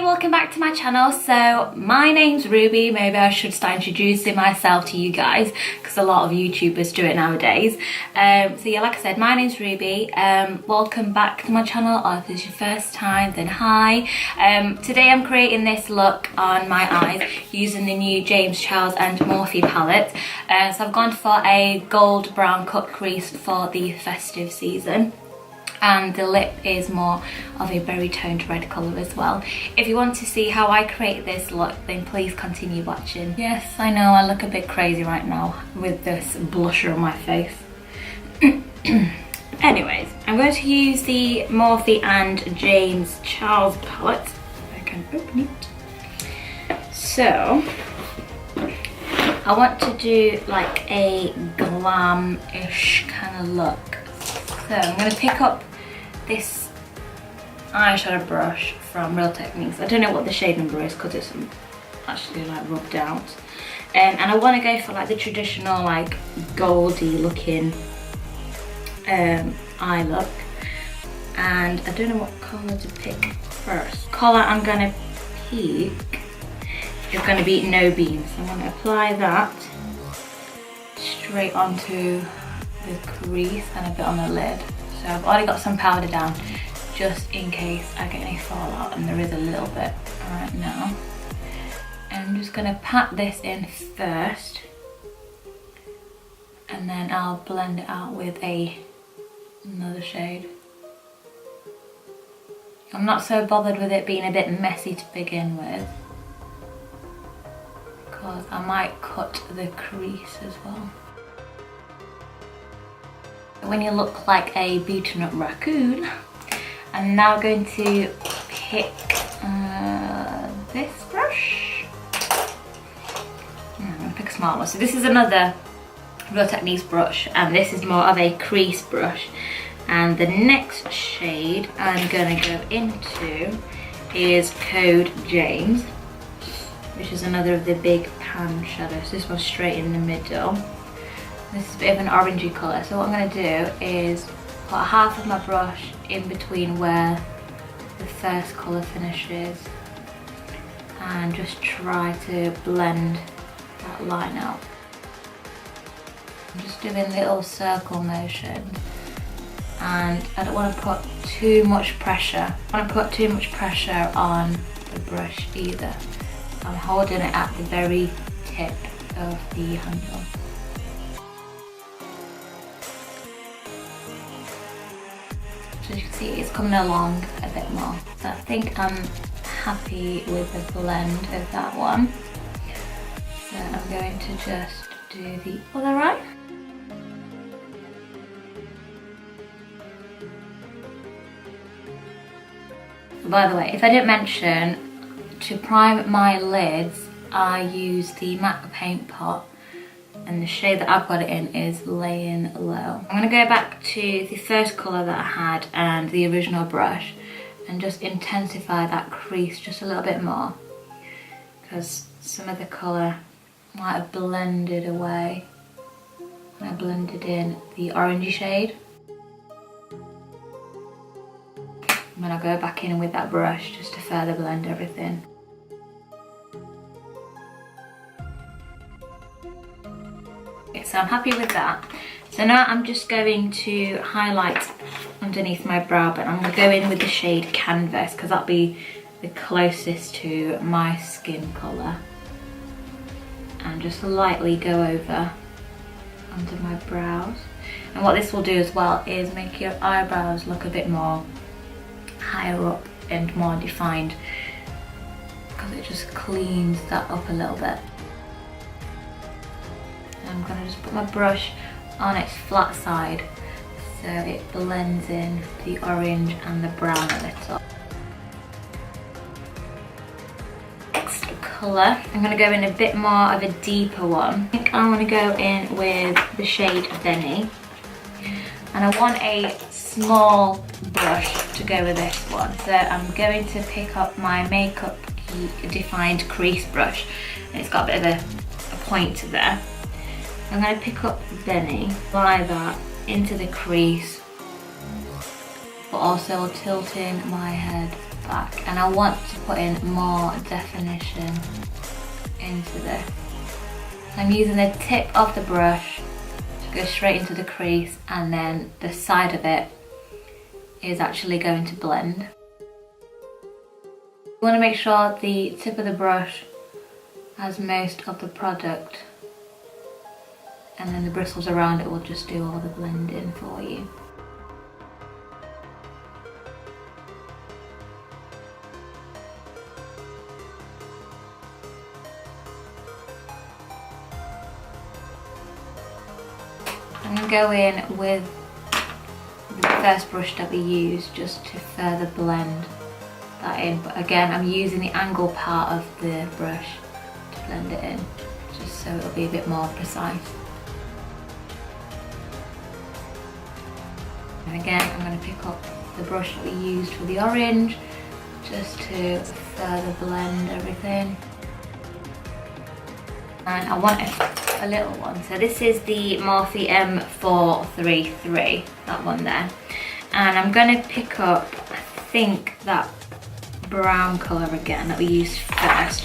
Hi, welcome back to my channel. So my name's Ruby. Maybe I should start introducing myself to you guys because a lot of YouTubers do it nowadays. So yeah, like I said, my name's Ruby. Welcome back to my channel, or if it's your first time, then hi. Today I'm creating this look on my eyes using the new JamesCharles and Morphe palette. So I've gone for a gold brown cut crease for the festive season. And the lip is more of a berry toned red colour as well. If you want to see how I create this look, then please continue watching. Yes, I know I look a bit crazy right now with this blusher on my face. Anyways, I'm going to use the Morphe and JamesCharles palette. If I can open it. So, I want to do like a glam-ish kind of look. So I'm going to pick up this eyeshadow brush from Real Techniques. I don't know what the shade number is because it's actually like rubbed out. And I want to go for like the traditional like goldy looking eye look. And I don't know what colour to pick first. Colour I'm going to pick is going to be No Beans. I'm going to apply that straight onto the crease and a bit on the lid. So I've already got some powder down just in case I get any fallout, and there is a little bit right now. And I'm just going to pat this in first and then I'll blend it out with another shade. I'm not so bothered with it being a bit messy to begin with because I might cut the crease as well. When you look like a beaten up raccoon, I'm now going to pick this brush. I'm going to pick a small one. So this is another Real Techniques brush, and this is more of a crease brush. And the next shade I'm going to go into is Code James, which is another of the big pan shadows. This one's straight in the middle. This is a bit of an orangey colour, so what I'm going to do is put half of my brush in between where the first colour finishes and just try to blend that line out. I'm just doing little circle motions, and I don't want to put too much pressure. I don't want to put too much pressure on the brush either. I'm holding it at the very tip of the handle. So you can see it's coming along a bit more. So I think I'm happy with the blend of that one. So I'm going to just do the other eye. By the way, if I didn't mention, to prime my lids, I use the matte paint pot. And the shade that I've got it in is Laying Low. I'm going to go back to the first colour that I had and the original brush and just intensify that crease just a little bit more, because some of the colour might have blended away when I blended in the orangey shade. And then I'll go back in with that brush just to further blend everything. So I'm happy with that. So now I'm just going to highlight underneath my brow, but I'm going to go in with the shade Canvas because that'll be the closest to my skin colour. And just lightly go over under my brows. And what this will do as well is make your eyebrows look a bit more higher up and more defined, because it just cleans that up a little bit. I'm going to just put my brush on its flat side so it blends in the orange and the brown a little. Next colour, I'm going to go in a bit more of a deeper one. I think I want to go in with the shade Benny, and I want a small brush to go with this one. So I'm going to pick up my Makeup Defined Crease brush, and it's got a bit of a point there. I'm going to pick up Benny, apply that into the crease, but also tilting my head back, and I want to put in more definition into this. I'm using the tip of the brush to go straight into the crease, and then the side of it is actually going to blend. You want to make sure the tip of the brush has most of the product, and then the bristles around it will just do all the blending for you. I'm going to go in with the first brush that we used just to further blend that in, but again I'm using the angle part of the brush to blend it in, just so it'll be a bit more precise. And again I'm going to pick up the brush that we used for the orange just to further blend everything. And I want a little one, so this is the Morphe M433, that one there. And I'm going to pick up, I think, that brown colour again that we used first,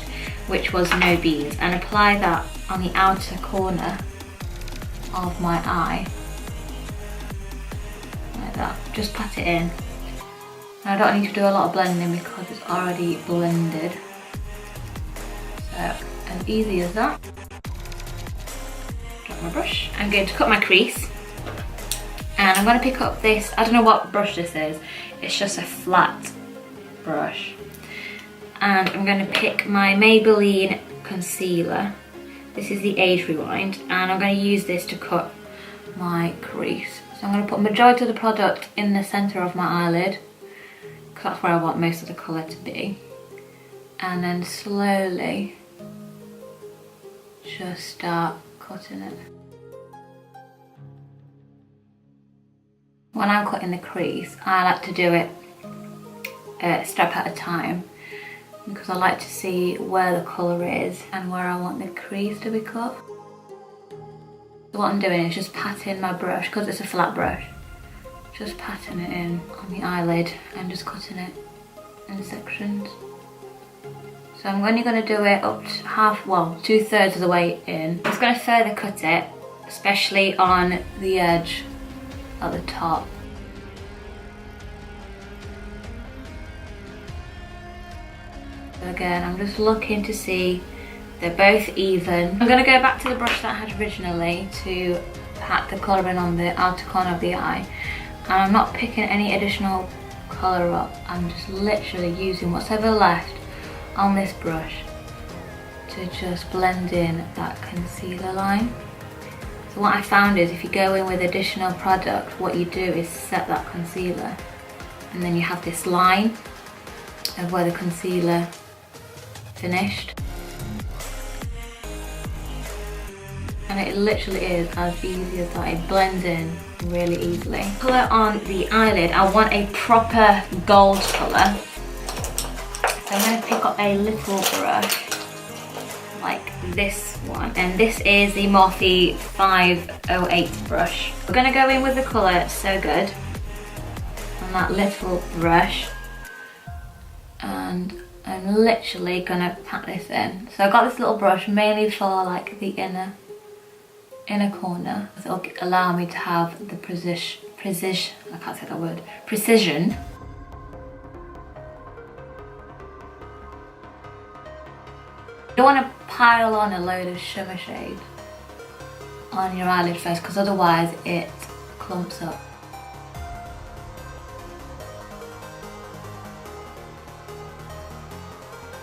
which was No Beans, and apply that on the outer corner of my eye, like that. Just pat it in. And I don't need to do a lot of blending because it's already blended, so as easy as that. Drop my brush. I'm going to cut my crease, and I'm going to pick up this, I don't know what brush this is, it's just a flat brush, and I'm going to pick my Maybelline concealer. This is the Age Rewind, and I'm going to use this to cut my crease. So I'm going to put majority of the product in the centre of my eyelid, because that's where I want most of the colour to be, and then slowly just start cutting it. When I'm cutting the crease, I like to do it a step at a time, because I like to see where the colour is and where I want the crease to be cut. So what I'm doing is just patting my brush, because it's a flat brush, just patting it in on the eyelid and just cutting it in sections. So I'm only going to do it up to half, well, 2/3 of the way in. I'm just going to further cut it, especially on the edge at the top. So again, I'm just looking to see they're both even. I'm going to go back to the brush that I had originally to pat the colour in on the outer corner of the eye, and I'm not picking any additional colour up. I'm just literally using what's ever left on this brush to just blend in that concealer line. So what I found is if you go in with additional product, what you do is set that concealer, and then you have this line of where the concealer finished. And it literally is as easy as that. It blends in really easily. Colour on the eyelid, I want a proper gold colour. So I'm going to pick up a little brush like this one, and this is the Morphe 508 brush. We're going to go in with the colour So Good on that little brush, and I'm literally going to pat this in. So I got this little brush mainly for like the inner corner, so it'll allow me to have the precision, I can't say that word, precision. You don't want to pile on a load of shimmer shade on your eyelid first, because otherwise it clumps up.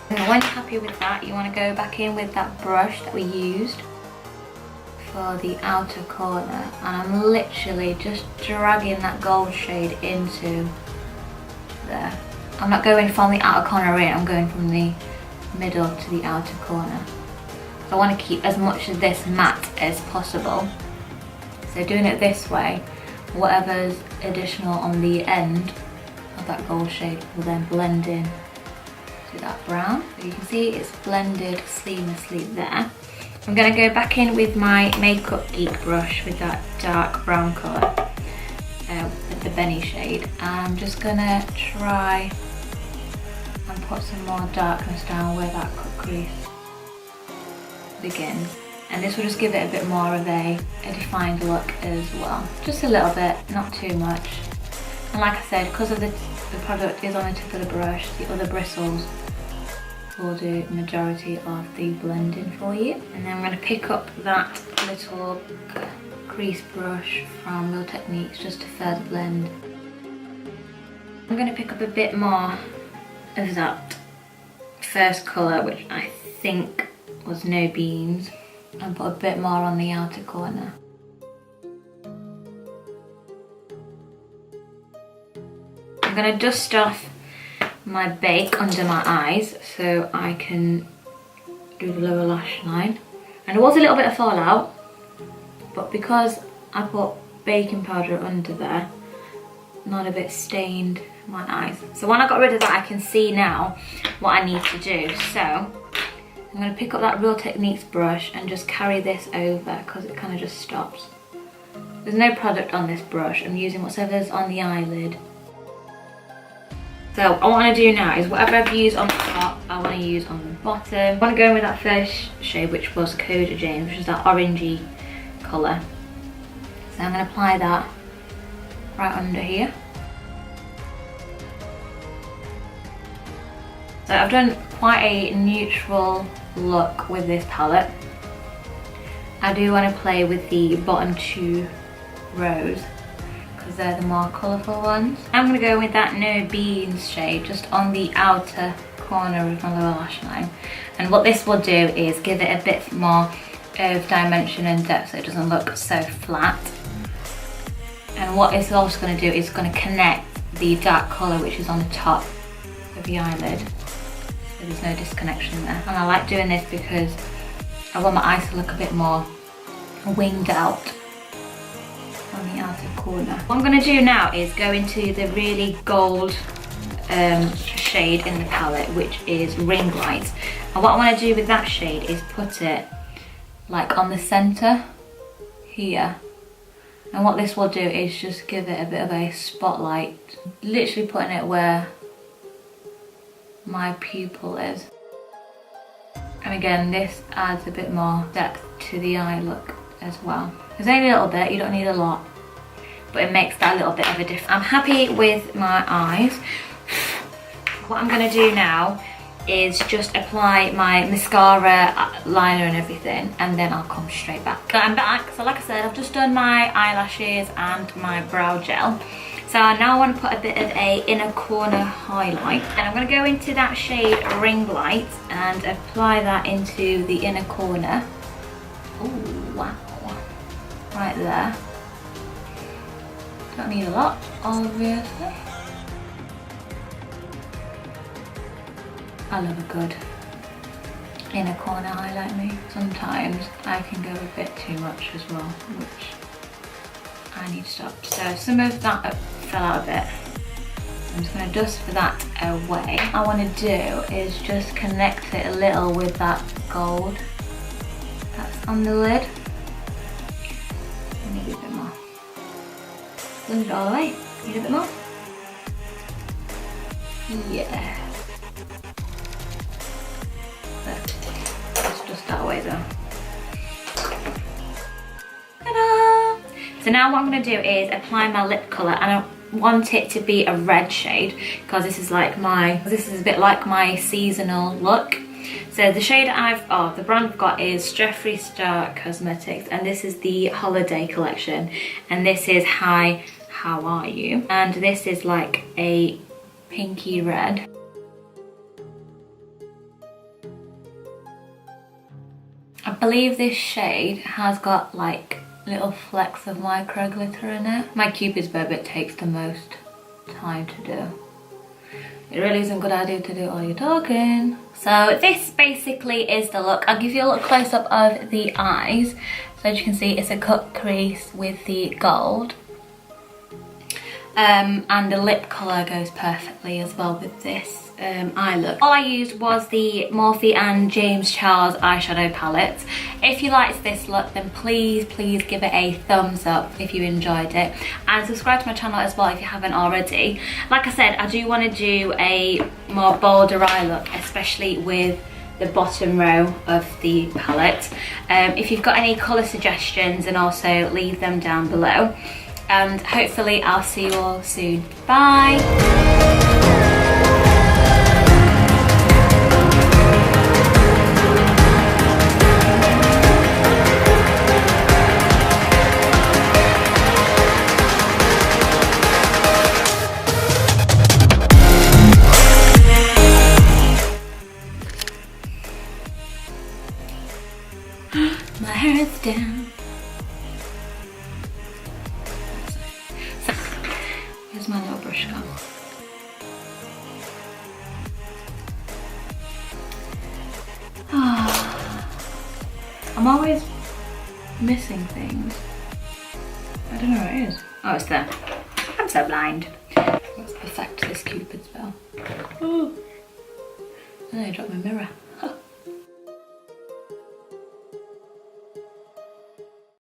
And when you're happy with that, you want to go back in with that brush that we used for the outer corner, and I'm literally just dragging that gold shade into there. I'm not going from the outer corner in, I'm going from the middle to the outer corner. So I want to keep as much of this matte as possible. So doing it this way, whatever's additional on the end of that gold shade will then blend in to that brown. So you can see it's blended seamlessly there. I'm going to go back in with my Makeup Geek brush with that dark brown colour, with the Benny shade. I'm just going to try put some more darkness down where that cut crease begins. And this will just give it a bit more of a defined look as well. Just a little bit, not too much. And like I said, because of the product is on the tip of the brush, the other bristles will do the majority of the blending for you. And then I'm going to pick up that little crease brush from Real Techniques just to further blend. I'm going to pick up a bit more of that first colour, which I think was No Beans, and put a bit more on the outer corner. I'm going to dust off my bake under my eyes so I can do the lower lash line. And there was a little bit of fallout, but because I put baking powder under there, not a bit stained my eyes. So when I got rid of that, I can see now what I need to do. So I'm going to pick up that Real Techniques brush and just carry this over because it kind of just stops. There's no product on this brush. I'm using whatever's on the eyelid. So what I want to do now is whatever I've used on the top, I want to use on the bottom. I want to go in with that first shade, which was Code James, which is that orangey colour. So I'm going to apply that right under here. So I've done quite a neutral look with this palette. I do want to play with the bottom two rows because they're the more colourful ones. I'm going to go with that No Beans shade just on the outer corner of my lower lash line. And what this will do is give it a bit more of dimension and depth so it doesn't look so flat. And what it's also going to do is going to connect the dark colour which is on the top of the eyelid. So there's no disconnection there. And I like doing this because I want my eyes to look a bit more winged out on the outer corner. What I'm going to do now is go into the really gold shade in the palette, which is Ring Light. And what I want to do with that shade is put it like on the centre here. And what this will do is just give it a bit of a spotlight. Literally putting it where my pupil is. And again, this adds a bit more depth to the eye look as well. There's only a little bit, you don't need a lot, but it makes that a little bit of a difference. I'm happy with my eyes. What I'm going to do now is just apply my mascara, liner and everything, and then I'll come straight back. So I'm back. So like I said, I've just done my eyelashes and my brow gel. So now I want to put a bit of a inner corner highlight, and I'm going to go into that shade Ring Light and apply that into the inner corner. Ooh, wow. Right there. Don't need a lot, obviously. I love a good inner corner highlight me. Sometimes I can go a bit too much as well, which I need to stop. So some of that fell out a bit. I'm just going to dust that away. What I want to do is just connect it a little with that gold that's on the lid. I need a bit more. Blend it all the way. Need a bit more? Yeah. Let's dust that away though. Ta-da! So now what I'm going to do is apply my lip colour, and I want it to be a red shade because this is a bit like my seasonal look. So the shade the brand I've got is Jeffreestar Cosmetics, and this is the holiday collection, and this is Hi, How Are You? And this is like a pinky red. I believe this shade has got like little flecks of micro glitter in it. My Cupid's bow bit takes the most time to do. It really isn't a good idea to do it while you're talking. So this basically is the look. I'll give you a little close up of the eyes. So as you can see, it's a cut crease with the gold. And the lip colour goes perfectly as well with this eye look. All I used was the Morphe and James Charles eyeshadow palette. If you liked this look, then please give it a thumbs up if you enjoyed it, and subscribe to my channel as well if you haven't already. Like I said, I do want to do a more bolder eye look, especially with the bottom row of the palette. If you've got any colour suggestions, and also leave them down below, and hopefully I'll see you all soon. Bye! My hair's down. So, here's my little brush gone. I'm always missing things. I don't know where it is. Oh, it's there. I'm so blind. Let's perfect this Cupid's bow. Oh, and I dropped my mirror.